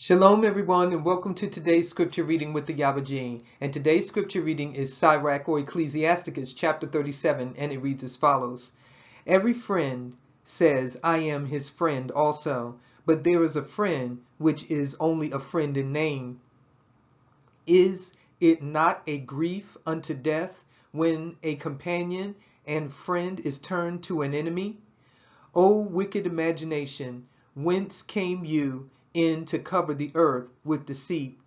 Shalom everyone, and welcome to today's scripture reading with the Ayaba. And today's scripture reading is Sirach-Ecclesiasticus chapter 37, and it reads as follows. Every friend says, I am his friend also, but there is a friend which is only a friend in name. Is it not a grief unto death when a companion and friend is turned to an enemy? O wicked imagination, whence came you in to cover the earth with deceit?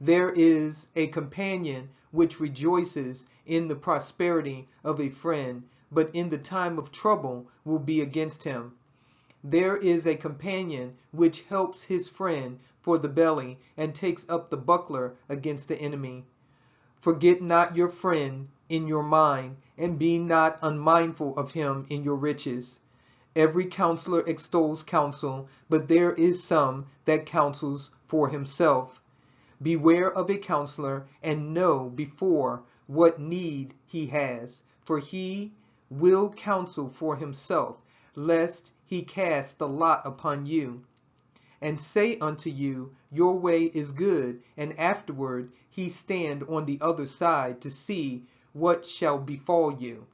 There is a companion which rejoices in the prosperity of a friend, but in the time of trouble will be against him. There is a companion which helps his friend for the belly, and takes up the buckler against the enemy. Forget not your friend in your mind, and be not unmindful of him in your riches. Every counselor extols counsel, but there is some that counsels for himself. Beware of a counselor, and know before what need he has, for he will counsel for himself, lest he cast the lot upon you, and say unto you, your way is good, and afterward he stand on the other side to see what shall befall you.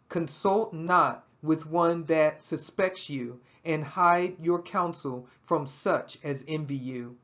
Consult not with one that suspects you, and hide your counsel from such as envy you.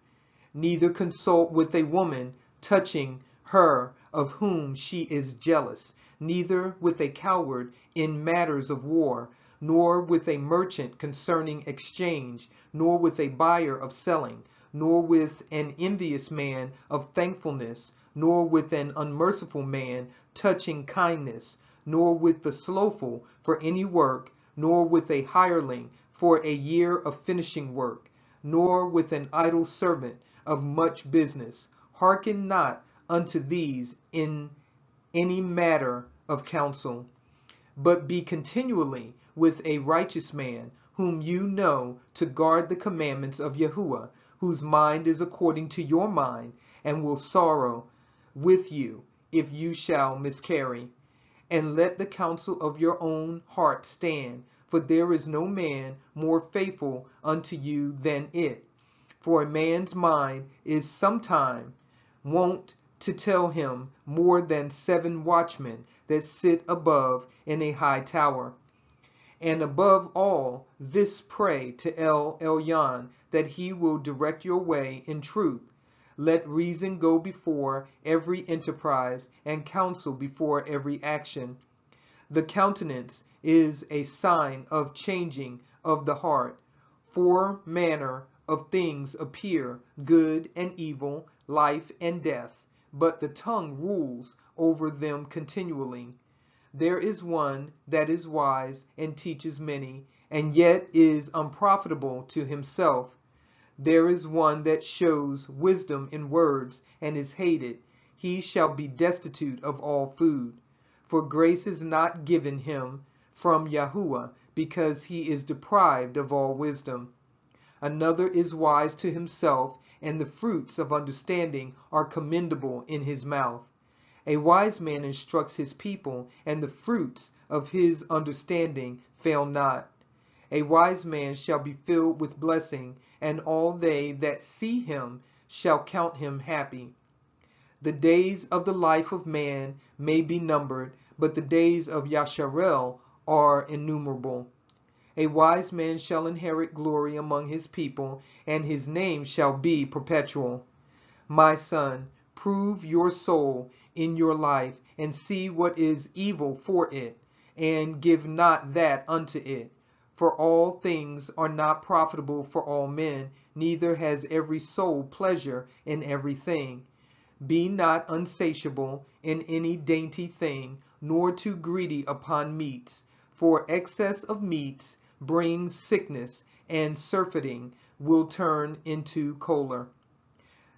Neither consult with a woman touching her of whom she is jealous, neither with a coward in matters of war, nor with a merchant concerning exchange, nor with a buyer of selling, nor with an envious man of thankfulness, nor with an unmerciful man touching kindness, nor with the slothful for any work, nor with a hireling for a year of finishing work, nor with an idle servant of much business. Hearken not unto these in any matter of counsel, but be continually with a righteous man, whom you know to guard the commandments of Yahuwah, whose mind is according to your mind, and will sorrow with you if you shall miscarry. And let the counsel of your own heart stand, for there is no man more faithful unto you than it. For a man's mind is sometime wont to tell him more than 7 watchmen that sit above in a high tower. And above all this pray to El Elyon, that he will direct your way in truth. Let reason go before every enterprise, and counsel before every action. The countenance is a sign of changing of the heart. 4 manner of things appear, good and evil, life and death, but the tongue rules over them continually. There is one that is wise and teaches many, and yet is unprofitable to himself. There is one that shows wisdom in words, and is hated. He shall be destitute of all food. For grace is not given him from Yahuwah, because he is deprived of all wisdom. Another is wise to himself, and the fruits of understanding are commendable in his mouth. A wise man instructs his people, and the fruits of his understanding fail not. A wise man shall be filled with blessing, and all they that see him shall count him happy. The days of the life of man may be numbered, but the days of Yasharel are innumerable. A wise man shall inherit glory among his people, and his name shall be perpetual. My son, prove your soul in your life, and see what is evil for it, and give not that unto it. For all things are not profitable for all men, neither has every soul pleasure in everything. Be not unsatiable in any dainty thing, nor too greedy upon meats, for excess of meats brings sickness, and surfeiting will turn into choler.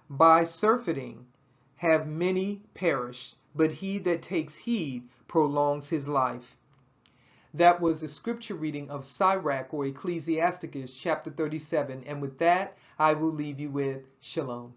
By surfeiting have many perished, but he that takes heed prolongs his life. That was a scripture reading of Sirach or Ecclesiasticus chapter 37, and with that I will leave you with Shalom.